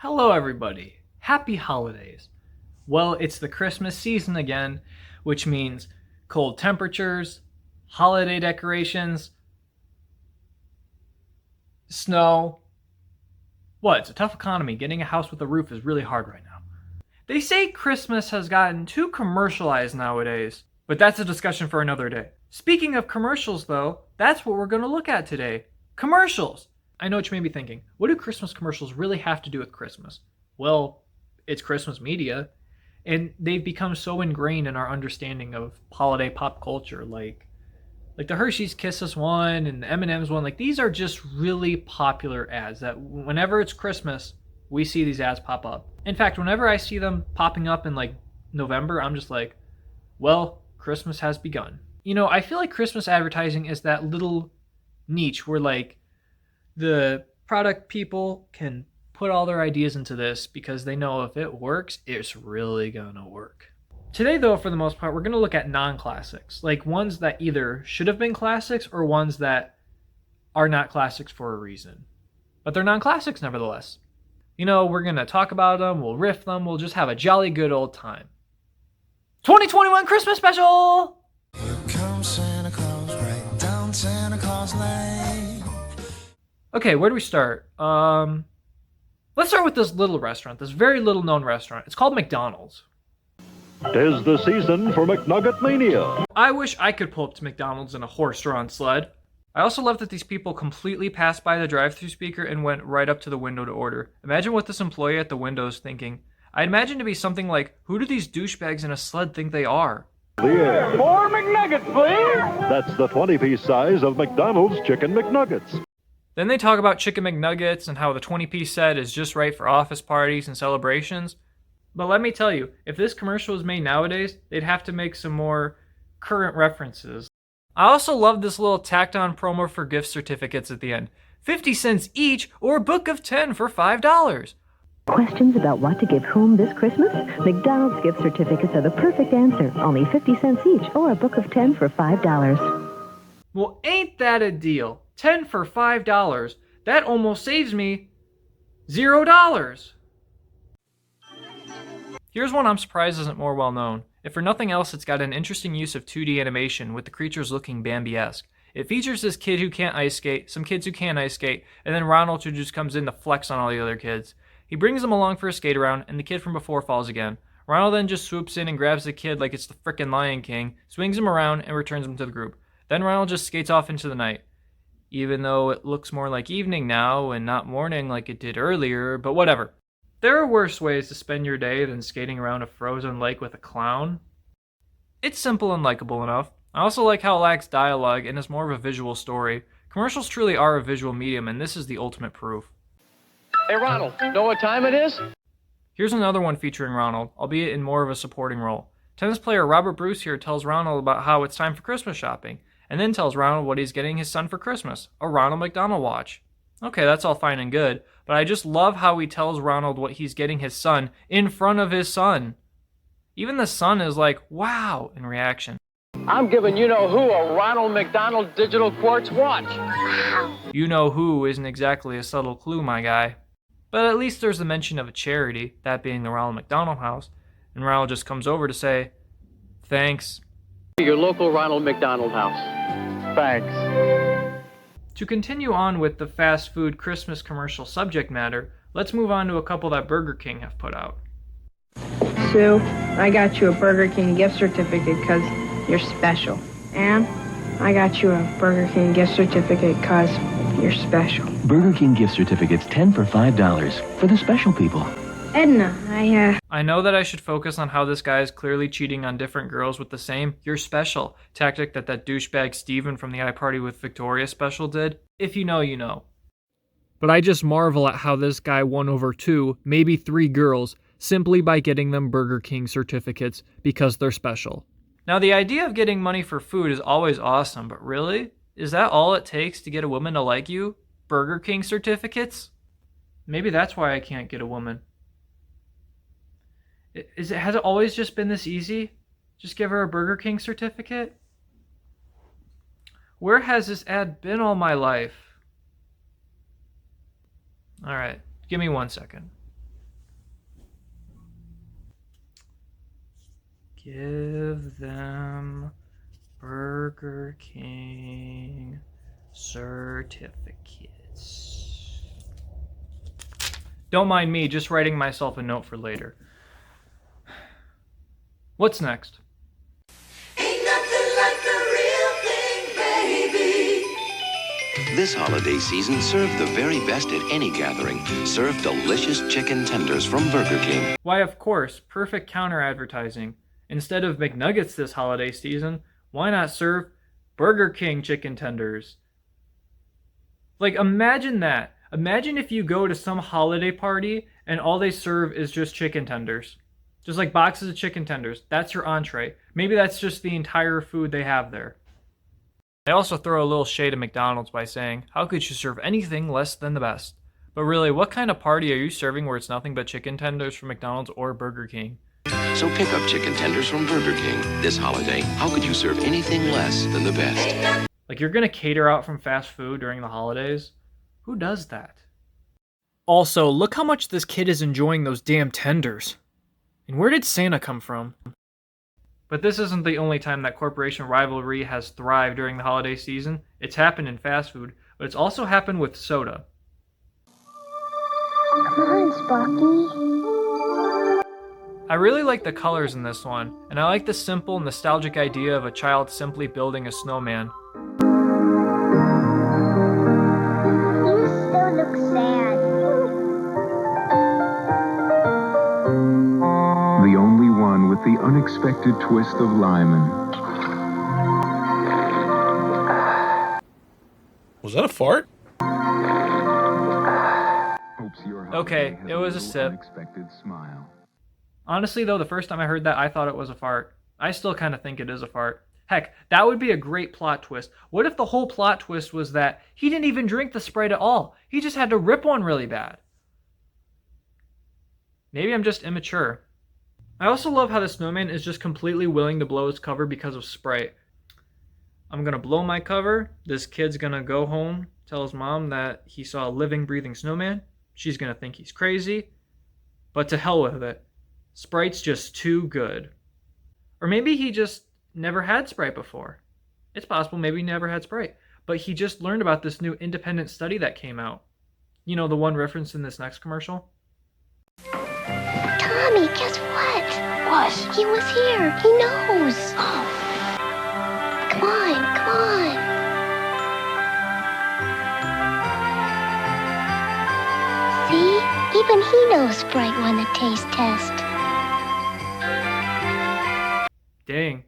Hello, everybody. Happy holidays. Well, it's the Christmas season again, which means cold temperatures, holiday decorations, snow. What? It's a tough economy. Getting a house with a roof is really hard right now. They say Christmas has gotten too commercialized nowadays, but that's a discussion for another day. Speaking of commercials, though, that's what we're going to look at today. Commercials! I know what you may be thinking. What do Christmas commercials really have to do with Christmas? Well, it's Christmas media, and they've become so ingrained in our understanding of holiday pop culture, like the Hershey's Kisses one and the M&M's one. Like, these are just really popular ads that whenever it's Christmas, we see these ads pop up. In fact, whenever I see them popping up in like November, I'm just like, well, Christmas has begun. You know, I feel like Christmas advertising is that little niche where like the product people can put all their ideas into this because they know if it works, it's really gonna work. Today, though, for the most part, we're gonna look at non-classics, like ones that either should have been classics or ones that are not classics for a reason. But they're non-classics nevertheless. You know, we're gonna talk about them, we'll riff them, we'll just have a jolly good old time. 2021 Christmas special! Here comes Santa Claus, right down Santa Claus Lane. Okay, where do we start? Let's start with this little restaurant, this very little known restaurant. It's called McDonald's. 'Tis the season for McNugget Mania. I wish I could pull up to McDonald's in a horse-drawn sled. I also love that these people completely passed by the drive-thru speaker and went right up to the window to order. Imagine what this employee at the window is thinking. I imagine to be something like, who do these douchebags in a sled think they are? Yeah. More McNuggets, please! That's the 20-piece size of McDonald's Chicken McNuggets. Then they talk about Chicken McNuggets and how the 20-piece set is just right for office parties and celebrations. But let me tell you, if this commercial was made nowadays, they'd have to make some more current references. I also love this little tacked-on promo for gift certificates at the end. 50 cents each or a book of 10 for $5. Questions about what to give whom this Christmas? McDonald's gift certificates are the perfect answer. Only 50 cents each or a book of 10 for $5. Well, ain't that a deal? 10 for $5. That almost saves me $0. Here's one I'm surprised isn't more well known. If for nothing else, it's got an interesting use of 2D animation with the creatures looking Bambi-esque. It features this kid who can't ice skate, some kids who can ice skate, and then Ronald who just comes in to flex on all the other kids. He brings them along for a skate around, and the kid from before falls again. Ronald then just swoops in and grabs the kid like it's the frickin' Lion King, swings him around, and returns him to the group. Then Ronald just skates off into the night. Even though it looks more like evening now and not morning like it did earlier, but whatever. There are worse ways to spend your day than skating around a frozen lake with a clown. It's simple and likable enough. I also like how it lacks dialogue and is more of a visual story. Commercials truly are a visual medium, and this is the ultimate proof. Hey, Ronald, know what time it is? Here's another one featuring Ronald, albeit in more of a supporting role. Tennis player Robert Bruce here tells Ronald about how it's time for Christmas shopping, and then tells Ronald what he's getting his son for Christmas, a Ronald McDonald watch. Okay, that's all fine and good, but I just love how he tells Ronald what he's getting his son in front of his son. Even the son is like, wow, in reaction. I'm giving you-know-who a Ronald McDonald digital quartz watch. You know who isn't exactly a subtle clue, my guy. But at least there's the mention of a charity, that being the Ronald McDonald House, and Ronald just comes over to say, thanks. Your local Ronald McDonald house. Thanks. To continue on with the fast food Christmas commercial subject matter, let's move on to a couple that Burger King have put out. Sue, I got you a Burger King gift certificate because you're special. And I got you a Burger King gift certificate because you're special. Burger King gift certificates 10 for $5 for the special people. Edna, I know that I should focus on how this guy is clearly cheating on different girls with the same "you're special" tactic that douchebag Steven from the iParty with Victoria special did. If you know, you know. But I just marvel at how this guy won over 2, maybe 3 girls simply by getting them Burger King certificates because they're special. Now, the idea of getting money for food is always awesome, but really? Is that all it takes to get a woman to like you? Burger King certificates? Maybe that's why I can't get a woman. Has it always just been this easy? Just give her a Burger King certificate? Where has this ad been all my life? Alright, give me 1 second. Give them Burger King certificates. Don't mind me just writing myself a note for later. What's next? Ain't nothing like the real thing, baby. This holiday season, serve the very best at any gathering. Serve delicious chicken tenders from Burger King. Why, of course, perfect counter advertising. Instead of McNuggets this holiday season, why not serve Burger King chicken tenders? Like, imagine that. Imagine if you go to some holiday party and all they serve is just chicken tenders. Just like boxes of chicken tenders. That's your entree. Maybe that's just the entire food they have there. They also throw a little shade at McDonald's by saying, how could you serve anything less than the best? But really, what kind of party are you serving where it's nothing but chicken tenders from McDonald's or Burger King? So pick up chicken tenders from Burger King. This holiday, how could you serve anything less than the best? Like, you're gonna cater out from fast food during the holidays? Who does that? Also, look how much this kid is enjoying those damn tenders. And where did Santa come from? But this isn't the only time that corporation rivalry has thrived during the holiday season. It's happened in fast food, but it's also happened with soda. Come on, Sparky. I really like the colors in this one, and I like the simple, nostalgic idea of a child simply building a snowman. You still look sad. The only one with the unexpected twist of Lyman. Was that a fart? Okay, it was a sip. Unexpected smile. Honestly though, the first time I heard that, I thought it was a fart. I still kind of think it is a fart. Heck, that would be a great plot twist. What if the whole plot twist was that he didn't even drink the Sprite at all? He just had to rip one really bad. Maybe I'm just immature. I also love how the snowman is just completely willing to blow his cover because of Sprite. I'm gonna blow my cover. This kid's gonna go home, tell his mom that he saw a living, breathing snowman. She's gonna think he's crazy. But to hell with it. Sprite's just too good. Or maybe he just never had Sprite before. It's possible maybe he never had Sprite. But he just learned about this new independent study that came out. You know, the one referenced in this next commercial? Tommy, guess what? What? He was here. He knows. Come on, come on. See? Even he knows Sprite won the taste test. Dang.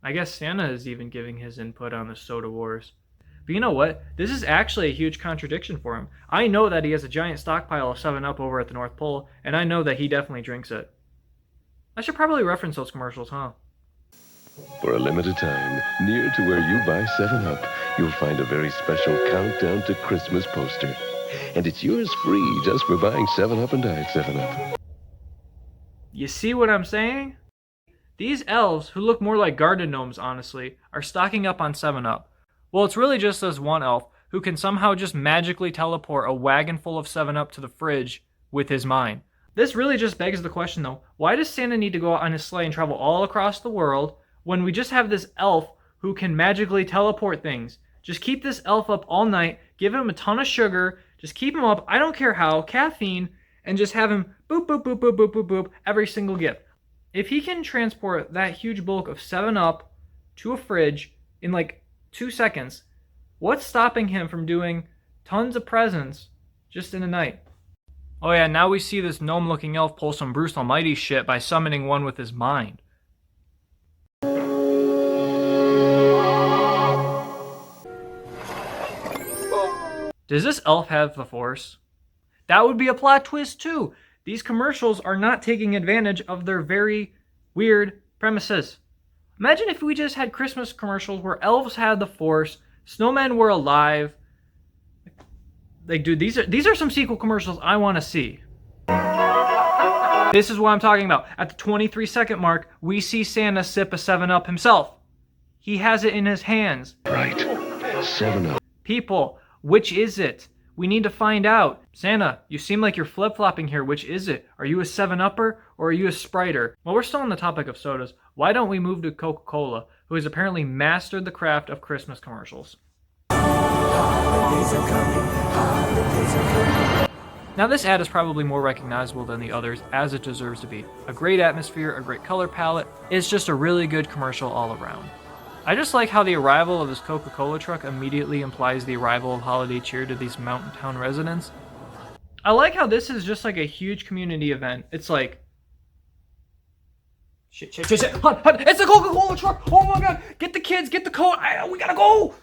I guess Santa is even giving his input on the soda wars. But you know what? This is actually a huge contradiction for him. I know that he has a giant stockpile of 7-Up over at the North Pole, and I know that he definitely drinks it. I should probably reference those commercials, huh? For a limited time, near to where you buy 7-Up, you'll find a very special countdown to Christmas poster. And it's yours free just for buying 7-Up and Diet 7-Up. You see what I'm saying? These elves, who look more like garden gnomes, honestly, are stocking up on 7-Up. Well, it's really just this one elf who can somehow just magically teleport a wagon full of 7-Up to the fridge with his mind. This really just begs the question, though. Why does Santa need to go out on his sleigh and travel all across the world when we just have this elf who can magically teleport things? Just keep this elf up all night, give him a ton of sugar, just keep him up, I don't care how, caffeine, and just have him boop, boop, boop, boop, boop, boop, boop, every single gift. If he can transport that huge bulk of 7-Up to a fridge in like 2 seconds, what's stopping him from doing tons of presents just in a night? Oh yeah, now we see this gnome-looking elf pull some Bruce Almighty shit by summoning one with his mind. Does this elf have the Force? That would be a plot twist too. These commercials are not taking advantage of their very weird premises. Imagine if we just had Christmas commercials where elves had the Force, snowmen were alive. Like, dude, these are some sequel commercials I want to see. This is what I'm talking about. At the 23-second mark, we see Santa sip a 7-Up himself. He has it in his hands. Right. 7-Up. People, which is it? We need to find out. Santa, you seem like you're flip-flopping here. Which is it? Are you a 7-Upper or are you a Spriter? While we're still on the topic of sodas, why don't we move to Coca-Cola, who has apparently mastered the craft of Christmas commercials? Now this ad is probably more recognizable than the others, as it deserves to be. A great atmosphere, a great color palette. It's just a really good commercial all around. I just like how the arrival of this Coca-Cola truck immediately implies the arrival of holiday cheer to these mountain town residents. I like how this is just like a huge community event. It's like, shit, hun, it's the Coca-Cola truck! Oh my god, get the kids, get the coat, we gotta go!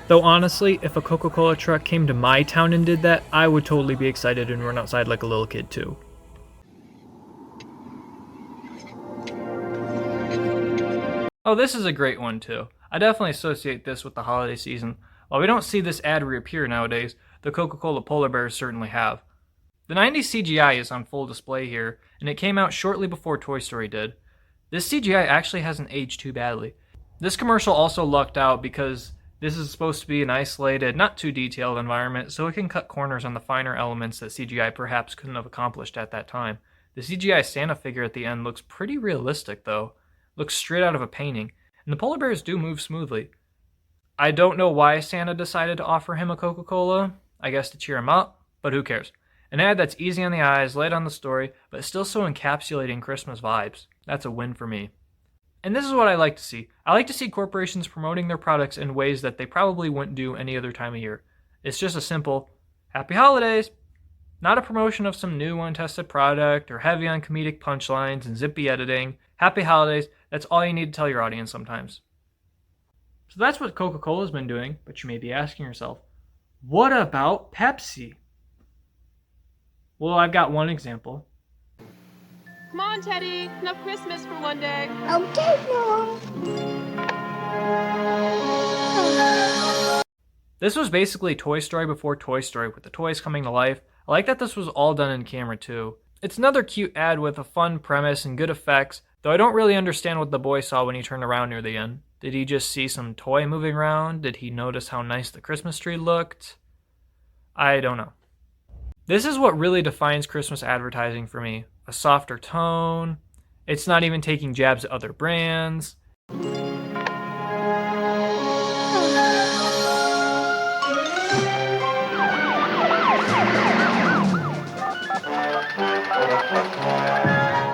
Though honestly, if a Coca-Cola truck came to my town and did that, I would totally be excited and run outside like a little kid too. Oh, this is a great one too. I definitely associate this with the holiday season. While we don't see this ad reappear nowadays, the Coca-Cola polar bears certainly have. The 90s CGI is on full display here, and it came out shortly before Toy Story did. This CGI actually hasn't aged too badly. This commercial also lucked out because this is supposed to be an isolated, not too detailed environment, so it can cut corners on the finer elements that CGI perhaps couldn't have accomplished at that time. The CGI Santa figure at the end looks pretty realistic though. Looks straight out of a painting, and the polar bears do move smoothly. I don't know why Santa decided to offer him a Coca-Cola, I guess to cheer him up, but who cares. An ad that's easy on the eyes, light on the story, but still so encapsulating Christmas vibes. That's a win for me. And this is what I like to see. I like to see corporations promoting their products in ways that they probably wouldn't do any other time of year. It's just a simple, Happy Holidays! Not a promotion of some new untested product or heavy on comedic punchlines and zippy editing. Happy Holidays, that's all you need to tell your audience sometimes. So that's what Coca-Cola's been doing, but you may be asking yourself, what about Pepsi? Well, I've got one example. Come on, Teddy. Enough Christmas for one day. Okay, Mom. This was basically Toy Story before Toy Story, with the toys coming to life. I like that this was all done in camera too. It's another cute ad with a fun premise and good effects, though I don't really understand what the boy saw when he turned around near the end. Did he just see some toy moving around? Did he notice how nice the Christmas tree looked? I don't know. This is what really defines Christmas advertising for me. A softer tone. It's not even taking jabs at other brands.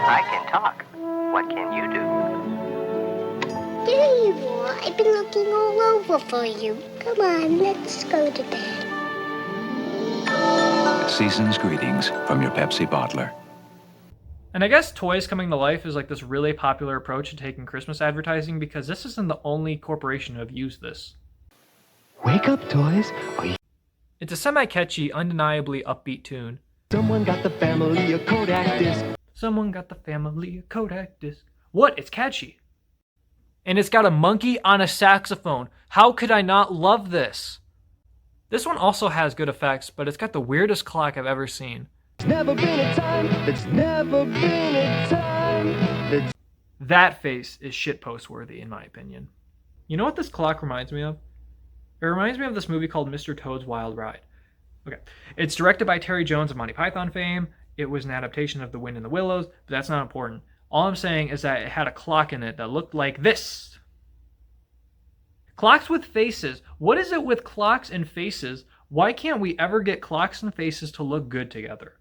I can talk. What can you do? There you are. I've been looking all over for you. Come on, let's go to bed. Season's greetings from your Pepsi bottler. And I guess toys coming to life is like this really popular approach to taking Christmas advertising because this isn't the only corporation to have used this. Wake up, toys. It's a semi-catchy, undeniably upbeat tune. Someone got the family a Kodak disc. Someone got the family a Kodak disc. What? It's catchy. And it's got a monkey on a saxophone. How could I not love this? This one also has good effects, but it's got the weirdest clock I've ever seen. It's never been a time. It's never been a time. That face is shitpost worthy in my opinion. You know what this clock reminds me of? It reminds me of this movie called Mr. Toad's Wild Ride. Okay, it's directed by Terry Jones of Monty Python fame. It was an adaptation of The Wind in the Willows, but that's not important. All I'm saying is that it had a clock in it that looked like this. Clocks with faces. What is it with clocks and faces? Why can't we ever get clocks and faces to look good together?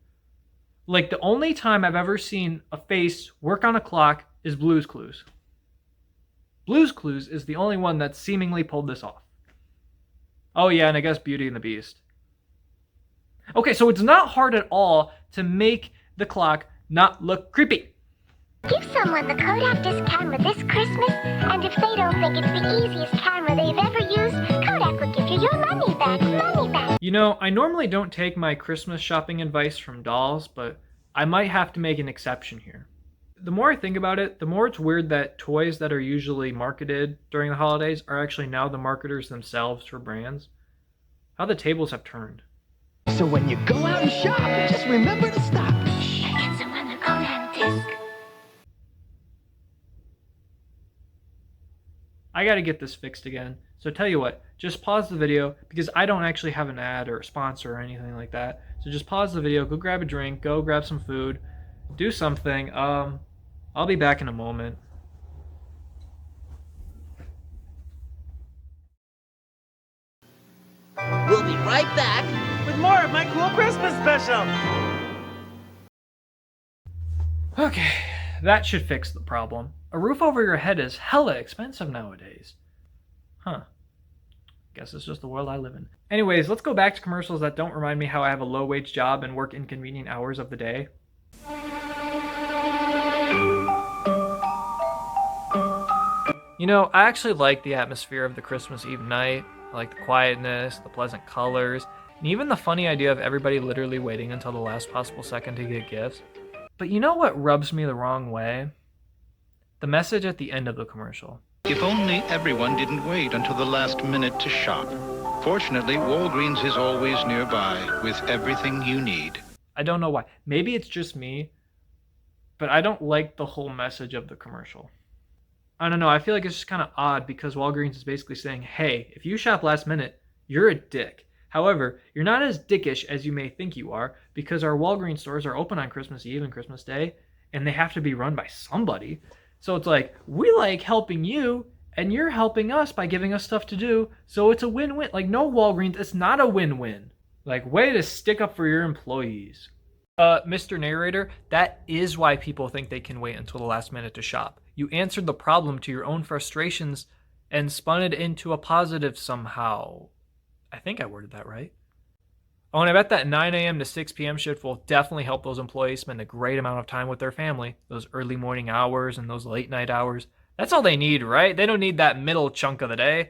Like, the only time I've ever seen a face work on a clock is Blue's Clues. Blue's Clues is the only one that seemingly pulled this off. Oh yeah, and I guess Beauty and the Beast. Okay, so it's not hard at all to make the clock not look creepy. Give someone the Kodak disc camera this Christmas, and if they don't think it's the easiest camera they've ever used, Kodak will give you your money back. Money back. You know, I normally don't take my Christmas shopping advice from dolls, but I might have to make an exception here. The more I think about it, the more it's weird that toys that are usually marketed during the holidays are actually now the marketers themselves for brands. How the tables have turned. So when you go out and shop, just remember to stop. Get someone the Kodak disc. I gotta get this fixed again. So tell you what, just pause the video because I don't actually have an ad or a sponsor or anything like that. So just pause the video, go grab a drink, go grab some food, do something. I'll be back in a moment. We'll be right back with more of my cool Christmas special. Okay, that should fix the problem. A roof over your head is hella expensive nowadays. Huh. Guess it's just the world I live in. Anyways, let's go back to commercials that don't remind me how I have a low-wage job and work inconvenient hours of the day. You know, I actually like the atmosphere of the Christmas Eve night. I like the quietness, the pleasant colors, and even the funny idea of everybody literally waiting until the last possible second to get gifts. But you know what rubs me the wrong way? The message at the end of the commercial. If only everyone didn't wait until the last minute to shop. Fortunately, Walgreens is always nearby with everything you need. I don't know why. Maybe it's just me, but I don't like the whole message of the commercial. I don't know. I feel like it's just kind of odd because Walgreens is basically saying, hey, if you shop last minute, you're a dick. However, you're not as dickish as you may think you are because our Walgreens stores are open on Christmas Eve and Christmas Day, and they have to be run by somebody. So it's like, we like helping you, and you're helping us by giving us stuff to do, so it's a win-win. Like, no, Walgreens, it's not a win-win. Like, way to stick up for your employees. Mr. Narrator, that is why people think they can wait until the last minute to shop. You answered the problem to your own frustrations and spun it into a positive somehow. I think I worded that right. Oh, and I bet that 9 a.m. to 6 p.m. shift will definitely help those employees spend a great amount of time with their family. Those early morning hours and those late night hours. That's all they need, right? They don't need that middle chunk of the day.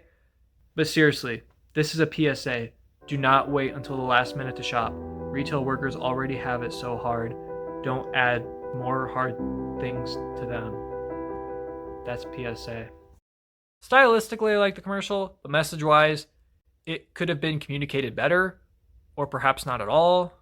But seriously, this is a PSA. Do not wait until the last minute to shop. Retail workers already have it so hard. Don't add more hard things to them. That's PSA. Stylistically, I like the commercial, but message-wise, it could have been communicated better, or perhaps not at all.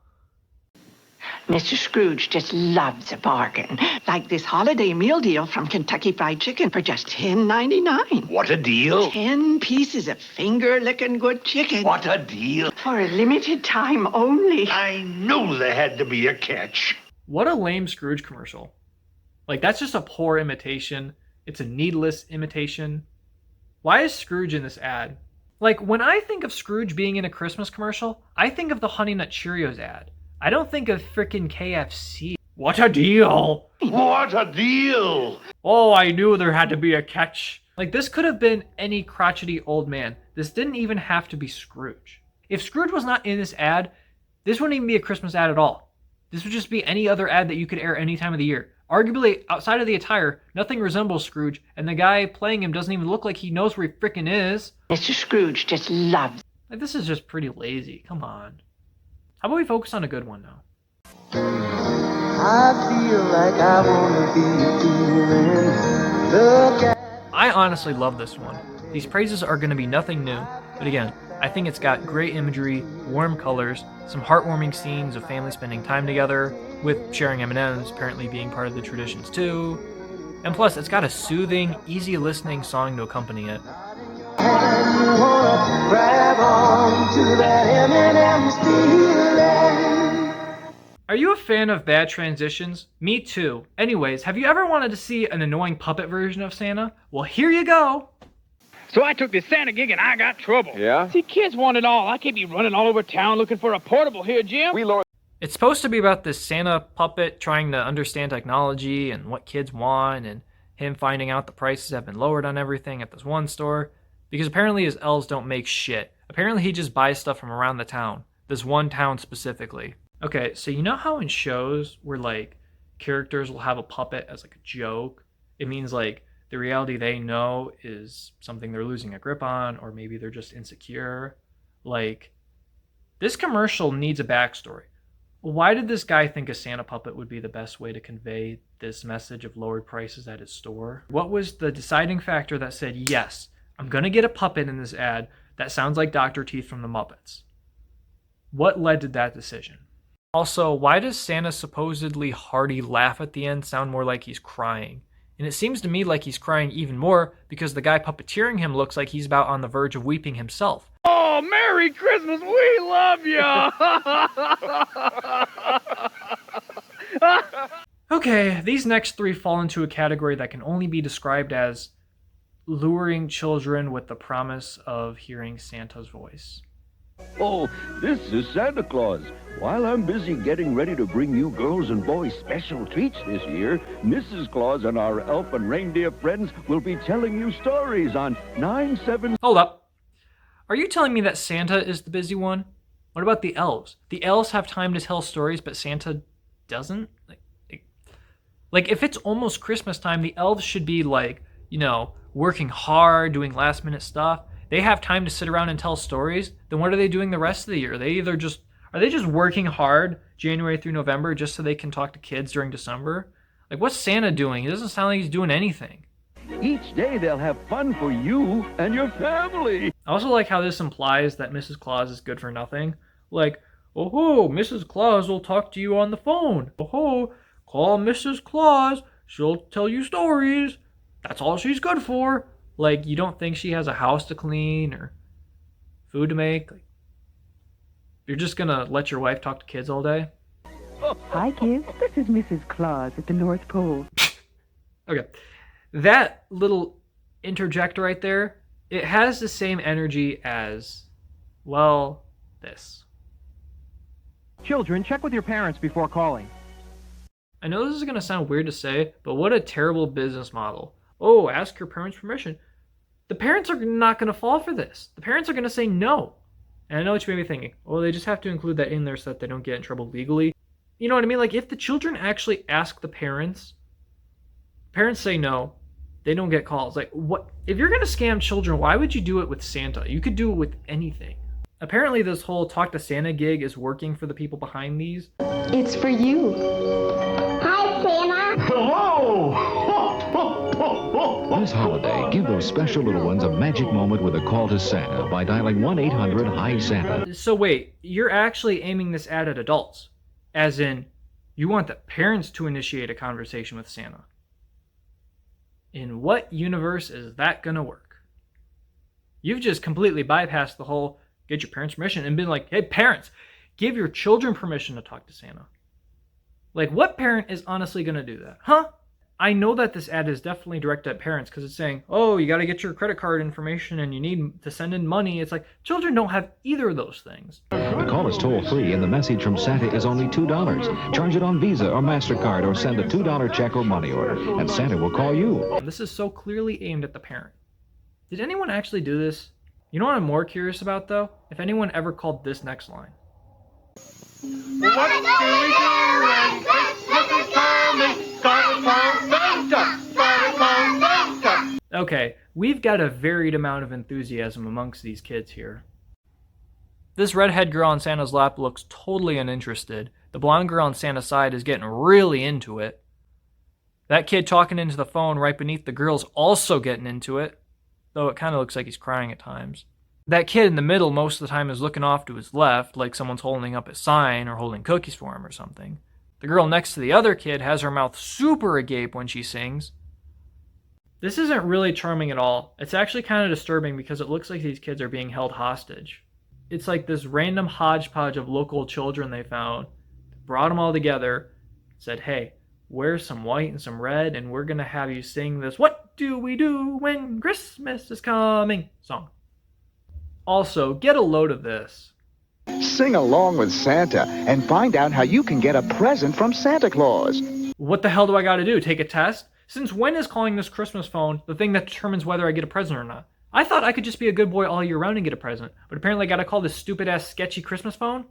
Mr. Scrooge just loves a bargain, like this holiday meal deal from Kentucky Fried Chicken for just $10.99. What a deal. 10 pieces of finger-licking good chicken. What a deal. For a limited time only. I knew there had to be a catch. What a lame Scrooge commercial. Like, that's just a poor imitation. It's a needless imitation. Why is Scrooge in this ad? Like, when I think of Scrooge being in a Christmas commercial, I think of the Honey Nut Cheerios ad. I don't think of frickin' KFC. What a deal! What a deal! Oh, I knew there had to be a catch. Like, this could have been any crotchety old man. This didn't even have to be Scrooge. If Scrooge was not in this ad, this wouldn't even be a Christmas ad at all. This would just be any other ad that you could air any time of the year. Arguably, outside of the attire, nothing resembles Scrooge, and the guy playing him doesn't even look like he knows where he frickin' is. Mr. Scrooge just loves. Like, this is just pretty lazy. Come on. How about we focus on a good one now? I feel like I wanna be feeling. Look at. I honestly love this one. These praises are going to be nothing new, but again, I think it's got great imagery, warm colors, some heartwarming scenes of families spending time together, with sharing M&Ms apparently being part of the traditions too. And plus, it's got a soothing, easy listening song to accompany it. And you wanna grab on to that M&M stealing. Are you a fan of bad transitions? Me too. Anyways, have you ever wanted to see an annoying puppet version of Santa? Well, here you go. So I took this Santa gig and I got trouble. Yeah? See, kids want it all. I can't be running all over town looking for a portable here, Jim. It's supposed to be about this Santa puppet trying to understand technology and what kids want, and him finding out the prices have been lowered on everything at this one store, because apparently his elves don't make shit. Apparently he just buys stuff from around the town. This one town specifically. Okay, so you know how in shows where, like, characters will have a puppet as, like, a joke? It means, like, the reality they know is something they're losing a grip on, or maybe they're just insecure. Like, this commercial needs a backstory. Why did this guy think a Santa puppet would be the best way to convey this message of lowered prices at his store? What was the deciding factor that said, yes, I'm going to get a puppet in this ad that sounds like Dr. Teeth from the Muppets? What led to that decision? Also, why does Santa's supposedly hearty laugh at the end sound more like he's crying? And it seems to me like he's crying even more because the guy puppeteering him looks like he's about on the verge of weeping himself. Oh, Merry Christmas! We love you! Okay, these next three fall into a category that can only be described as luring children with the promise of hearing Santa's voice. Oh, this is Santa Claus. While I'm busy getting ready to bring you girls and boys special treats this year, Mrs. Claus and our elf and reindeer friends will be telling you stories on 9/7. Hold up. Are you telling me that Santa is the busy one? What about the elves? The elves have time to tell stories, but Santa doesn't? Like if it's almost Christmas time, the elves should be like, working hard, doing last minute stuff. They have time to sit around and tell stories. Then what are they doing the rest of the year? Are they just working hard January through November just so they can talk to kids during December? Like, what's Santa doing? It doesn't sound like he's doing anything. Each day they'll have fun for you and your family. I also like how this implies that Mrs. Claus is good for nothing. Like, oh, Mrs. Claus will talk to you on the phone. Oh, call Mrs. Claus. She'll tell you stories. That's all she's good for. Like, you don't think she has a house to clean or food to make? Like, you're just gonna let your wife talk to kids all day? Hi, kids. This is Mrs. Claus at the North Pole. Okay. That little interject right there, it has the same energy as, well, this. Children, check with your parents before calling. I know this is gonna sound weird to say, but what a terrible business model. Oh, ask your parents' permission. The parents are not going to fall for this. The parents are going to say no. And I know what you may be thinking. Well, they just have to include that in there so that they don't get in trouble legally. You know what I mean? Like, if the children actually ask the parents say no, they don't get calls. Like, what? If you're going to scam children, why would you do it with Santa? You could do it with anything. Apparently, this whole talk to Santa gig is working for the people behind these. It's for you. Hi, Santa. Hello! This holiday, give those special little ones a magic moment with a call to Santa by dialing 1-800-HI-SANTA. So wait, you're actually aiming this ad at adults. As in, you want the parents to initiate a conversation with Santa. In what universe is that gonna work? You've just completely bypassed the whole get your parents' permission and been like, hey parents, give your children permission to talk to Santa. Like, what parent is honestly gonna do that? Huh? I know that this ad is definitely directed at parents because it's saying, oh, you got to get your credit card information and you need to send in money. It's like, children don't have either of those things. The call is toll-free and the message from Santa is only $2. Charge it on Visa or MasterCard or send a $2 check or money order, and Santa will call you. This is so clearly aimed at the parent. Did anyone actually do this? You know what I'm more curious about, though? If anyone ever called this next line. What do we do when Christmas is coming? Gotta call Santa! Gotta call Santa! Okay, we've got a varied amount of enthusiasm amongst these kids here. This redhead girl on Santa's lap looks totally uninterested. The blonde girl on Santa's side is getting really into it. That kid talking into the phone right beneath the girl's also getting into it, though it kind of looks like he's crying at times. That kid in the middle most of the time is looking off to his left, like someone's holding up a sign or holding cookies for him or something. The girl next to the other kid has her mouth super agape when she sings. This isn't really charming at all. It's actually kind of disturbing because it looks like these kids are being held hostage. It's like this random hodgepodge of local children they found, brought them all together, said, hey, wear some white and some red and we're going to have you sing this "What do we do when Christmas is coming" song. Also, get a load of this. Sing along with Santa and find out how you can get a present from Santa Claus. What the hell do I got to do? Take a test? Since when is calling this Christmas phone the thing that determines whether I get a present or not? I thought I could just be a good boy all year round and get a present, but apparently I got to call this stupid-ass sketchy Christmas phone?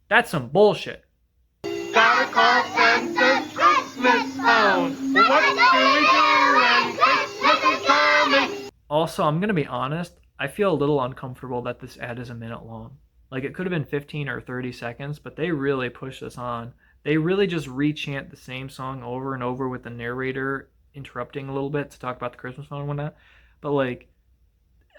That's some bullshit. Gotta call Santa's Christmas phone! What do we do when Christmas is coming? Also, I'm going to be honest, I feel a little uncomfortable that this ad is a minute long. Like, it could have been 15 or 30 seconds, but they really push this on. They really just re-chant the same song over and over with the narrator interrupting a little bit to talk about the Christmas phone and whatnot. But, like,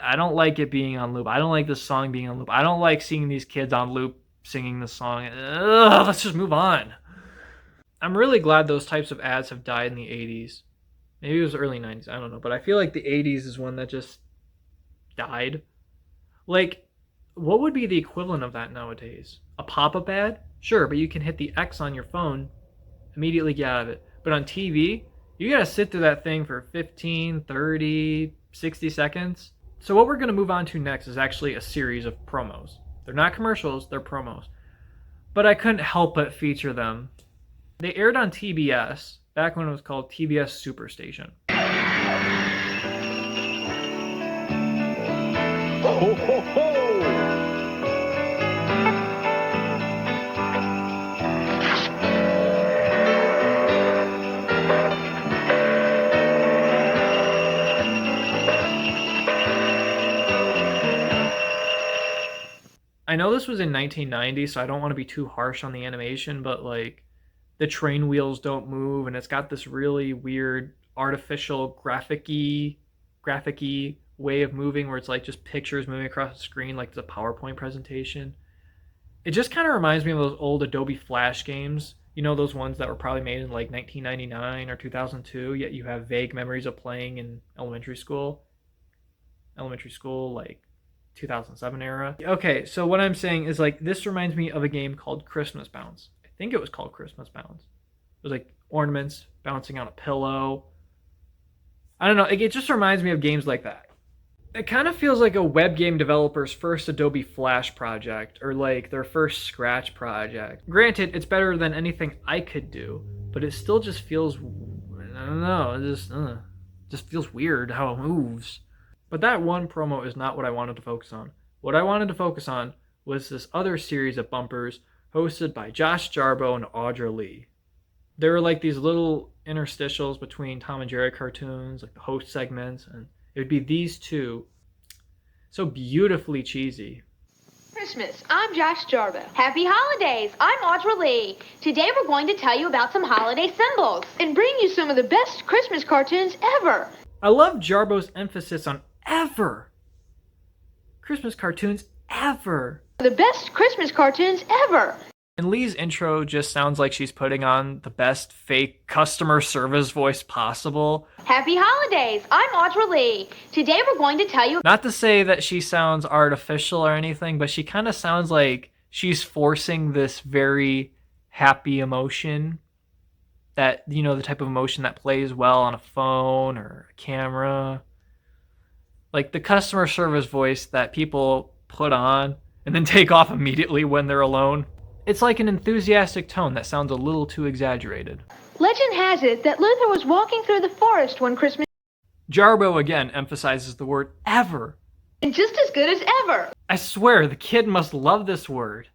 I don't like it being on loop. I don't like this song being on loop. I don't like seeing these kids on loop singing this song. Ugh, let's just move on. I'm really glad those types of ads have died in the 80s. Maybe it was early 90s, I don't know. But I feel like the 80s is one that just died. Like, what would be the equivalent of that nowadays? A pop-up ad? Sure, but you can hit the X on your phone, immediately get out of it. But on TV, you gotta sit through that thing for 15, 30, 60 seconds. So what we're gonna move on to next is actually a series of promos. They're not commercials, they're promos. But I couldn't help but feature them. They aired on TBS, back when it was called Tbs Superstation. Ho, ho, ho! I know this was in 1990, so I don't want to be too harsh on the animation, but like the train wheels don't move, and it's got this really weird artificial graphic-y way of moving where it's like just pictures moving across the screen like it's a PowerPoint presentation. It just kind of reminds me of those old Adobe Flash games. You know, those ones that were probably made in like 1999 or 2002, yet you have vague memories of playing in elementary school, like 2007 era. Okay, so what I'm saying is like this reminds me of a game called Christmas Bounce. I think it was called Christmas Bounce. It was like ornaments bouncing on a pillow. I don't know, it just reminds me of games like that. It kind of feels like a web game developer's first Adobe Flash project or like their first Scratch project. Granted, it's better than anything I could do, but it still just feels, I don't know, it just feels weird how it moves. But that one promo is not what I wanted to focus on. What I wanted to focus on was this other series of bumpers hosted by Josh Jarboe and Audra Lee. There were like these little interstitials between Tom and Jerry cartoons, like the host segments, and it would be these two. So beautifully cheesy. Christmas, I'm Josh Jarboe. Happy holidays, I'm Audra Lee. Today we're going to tell you about some holiday symbols and bring you some of the best Christmas cartoons ever. I love Jarboe's emphasis on ever. Christmas cartoons ever. The best Christmas cartoons ever. And Lee's intro just sounds like she's putting on the best fake customer service voice possible. Happy holidays, I'm Audra Lee. Today we're going to tell you... Not to say that she sounds artificial or anything, but she kind of sounds like she's forcing this very happy emotion. That, you know, the type of emotion that plays well on a phone or a camera. Like the customer service voice that people put on and then take off immediately when they're alone. It's like an enthusiastic tone that sounds a little too exaggerated. Legend has it that Luther was walking through the forest one Christmas. Jarboe again emphasizes the word ever. And just as good as ever. I swear, the kid must love this word.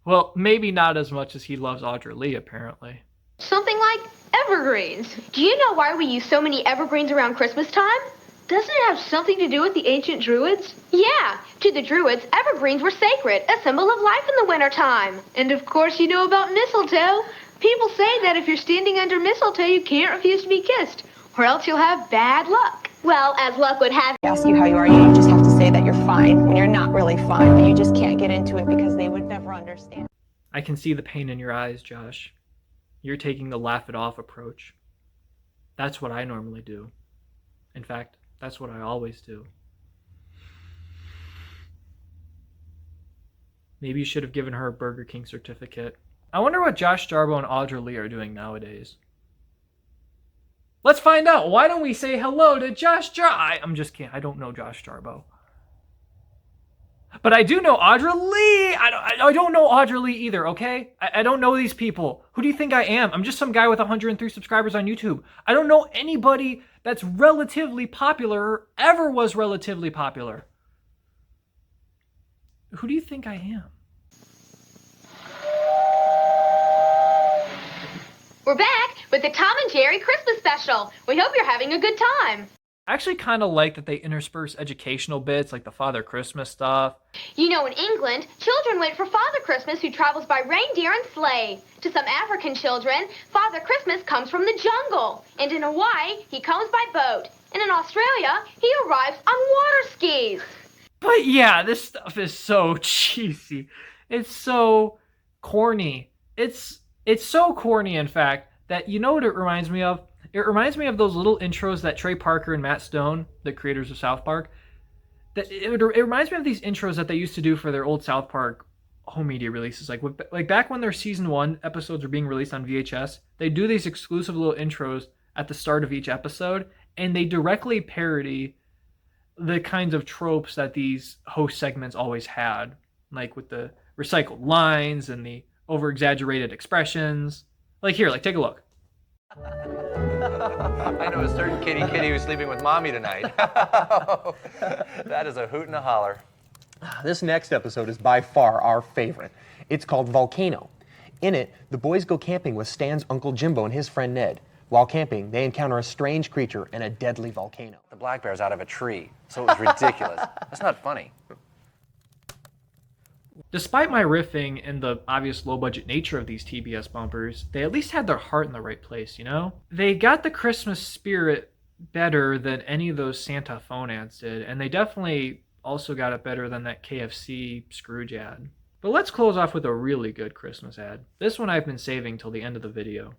Well, maybe not as much as he loves Audra Lee, apparently. Something like evergreens. Do you know why we use so many evergreens around Christmas time? Doesn't it have something to do with the ancient Druids? Yeah, to the Druids, evergreens were sacred, a symbol of life in the wintertime. And of course you know about mistletoe. People say that if you're standing under mistletoe, you can't refuse to be kissed, or else you'll have bad luck. Well, as luck would have it. Ask you how you are, you just have to say that you're fine when you're not really fine, but you just can't get into it because they would never understand. I can see the pain in your eyes, Josh. You're taking the laugh it off approach. That's what I normally do. In fact, that's what I always do. Maybe you should have given her a Burger King certificate. I wonder what Josh Jarboe and Audra Lee are doing nowadays. Let's find out. Why don't we say hello to Josh Jarboe? I'm just kidding. I don't know Josh Jarboe. But I do know Audra Lee. I don't know Audra Lee either, okay? I don't know these people. Who do you think I am? I'm just some guy with 103 subscribers on YouTube. I don't know anybody that's relatively popular or ever was relatively popular. Who do you think I am? We're back with the Tom and Jerry Christmas special. We hope you're having a good time. I actually kind of like that they intersperse educational bits like the Father Christmas stuff. You know, in England, children wait for Father Christmas, who travels by reindeer and sleigh. To some African children, Father Christmas comes from the jungle. And in Hawaii, he comes by boat. And in Australia, he arrives on water skis. But yeah, this stuff is so cheesy. It's so corny. It's It's so corny, in fact, that you know what it reminds me of? It reminds me of those little intros that Trey Parker and Matt Stone, the creators of South Park, it reminds me of these intros that they used to do for their old South Park home media releases. Like back when their season 1 episodes were being released on VHS, they do these exclusive little intros at the start of each episode, and they directly parody the kinds of tropes that these host segments always had, like with the recycled lines and the over-exaggerated expressions. Like here, take a look. I know a certain kitty who's sleeping with mommy tonight. That is a hoot and a holler. This next episode is by far our favorite. It's called Volcano. In it, the boys go camping with Stan's Uncle Jimbo and his friend Ned. While camping, they encounter a strange creature and a deadly volcano. The black bear's out of a tree, so it was ridiculous. That's not funny. Despite my riffing and the obvious low-budget nature of these TBS bumpers, they at least had their heart in the right place, you know? They got the Christmas spirit better than any of those Santa phone ads did, and they definitely also got it better than that KFC Scrooge ad. But let's close off with a really good Christmas ad. This one I've been saving till the end of the video.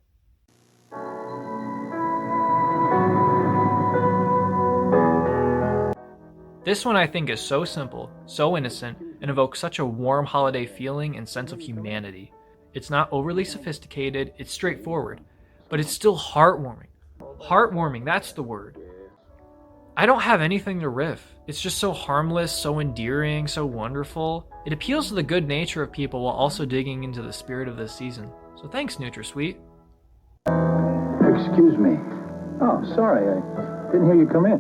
This one I think is so simple, so innocent, and evokes such a warm holiday feeling and sense of humanity. It's not overly sophisticated, it's straightforward, but it's still heartwarming. Heartwarming, that's the word. I don't have anything to riff. It's just so harmless, so endearing, so wonderful. It appeals to the good nature of people while also digging into the spirit of this season. So thanks, NutraSweet. Excuse me. Oh, sorry, I didn't hear you come in.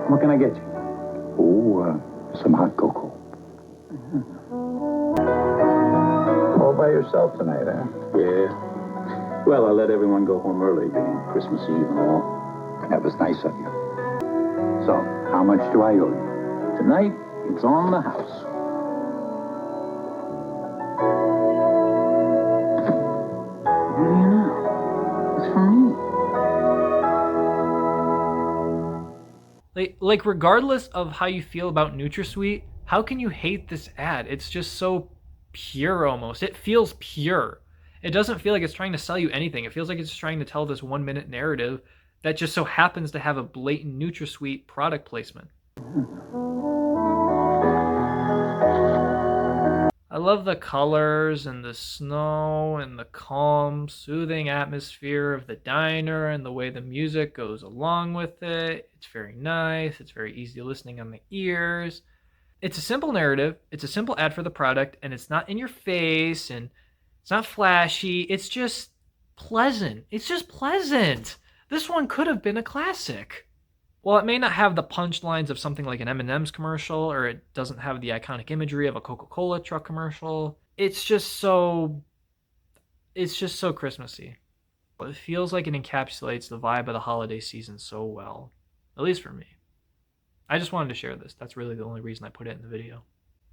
What can I get you? Oh, some hot cocoa. All by yourself tonight, huh? Yeah. Well, I let everyone go home early, being Christmas Eve and all. That was nice of you. So, how much do I owe you? Tonight, it's on the house. What do you know? It's for me. Like regardless of how you feel about NutraSweet, how can you hate this ad? It's just so pure almost. It feels pure. It doesn't feel like it's trying to sell you anything. It feels like it's trying to tell this 1-minute narrative that just so happens to have a blatant NutraSweet product placement. I love the colors and the snow and the calm, soothing atmosphere of the diner and the way the music goes along with it. It's very nice. It's very easy listening on the ears. It's a simple narrative. It's a simple ad for the product, and it's not in your face and it's not flashy. It's just pleasant. It's just pleasant. This one could have been a classic. While it may not have the punchlines of something like an M&M's commercial, or it doesn't have the iconic imagery of a Coca-Cola truck commercial, it's just so Christmassy. But it feels like it encapsulates the vibe of the holiday season so well, at least for me. I just wanted to share this. That's really the only reason I put it in the video.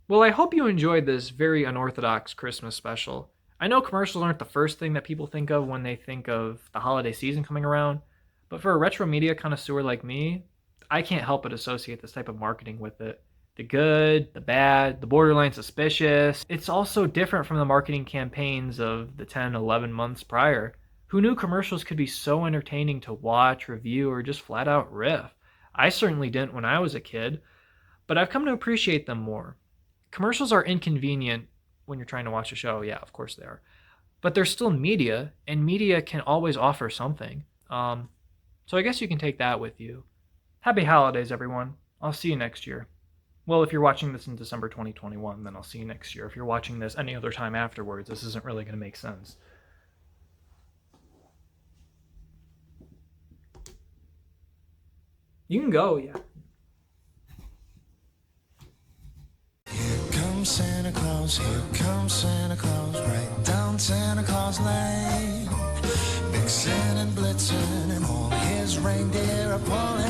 Well, I hope you enjoyed this very unorthodox Christmas special. I know commercials aren't the first thing that people think of when they think of the holiday season coming around, but for a retro media connoisseur like me, I can't help but associate this type of marketing with it. The good, the bad, the borderline suspicious. It's also different from the marketing campaigns of the 10, 11 months prior. Who knew commercials could be so entertaining to watch, review, or just flat out riff? I certainly didn't when I was a kid, but I've come to appreciate them more. Commercials are inconvenient when you're trying to watch a show. Yeah, of course they are. But they're still media, and media can always offer something. So I guess you can take that with you. Happy holidays, everyone. I'll see you next year. Well, if you're watching this in December 2021, then I'll see you next year. If you're watching this any other time afterwards, this isn't really going to make sense. You can go, yeah. Here comes Santa Claus, right down Santa Claus Lane. Mixing and blitzing and all his reindeer are pulling